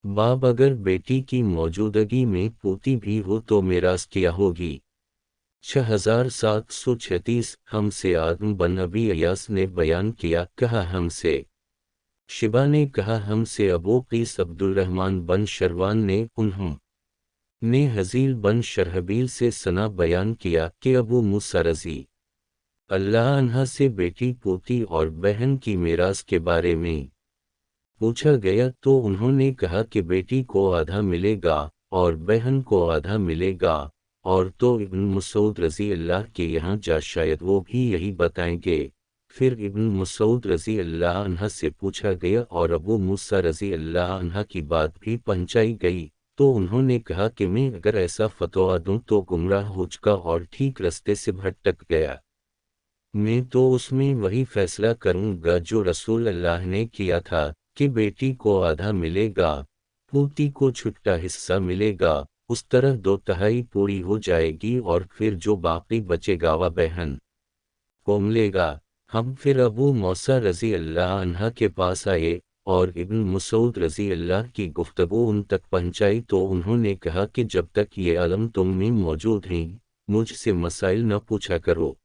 बाब अगर बेटी की मौजूदगी में पोती भी हो तो मिरास क्या होगी। 6736 हमसे आदम बन अबी अयास ने बयान किया, कहा हमसे शिबा ने कहा हमसे अबू क़ीस अब्दुर्रहमान बन शरवान ने उन्होंने हज़ील बन शरहबील से सना बयान किया कि अबू मूसा रज़ी अल्लाह अन्हा से बेटी पोती और बहन की मिरास के बारे में पूछा गया तो उन्होंने कहा कि बेटी को आधा मिलेगा और बहन को आधा मिलेगा, और तो इब्न मसूद रज़ी अल्लाह के यहाँ जा शायद वो भी यही बताएंगे। फिर इब्न मसूद रज़ी अल्लाह अन्हा से पूछा गया और अबू मूसा रज़ी अल्लाह अन्हा की बात भी पहुंचाई गई तो उन्होंने कहा कि मैं अगर ऐसा फतवा दूं तो गुमराह हो चुका और ठीक रास्ते से भटक गया। मैं तो उसमें वही फैसला करूंगा जो रसूल अल्लाह ने किया था कि बेटी को आधा मिलेगा, पोती को छुट्टा हिस्सा मिलेगा, उस तरह 2/3 पूरी हो जाएगी और फिर जो बाकी बचेगा वह बहन को मिलेगा। हम फिर अबू मूसा रज़ी अल्लाह अन्हा के पास आए और इब्न मसूद रज़ी अल्लाह की गुफ्तगू उन तक पहुंचाई तो उन्होंने कहा कि जब तक ये इल्म तुम में मौजूद हैं मुझसे मसाइल न पूछा करो।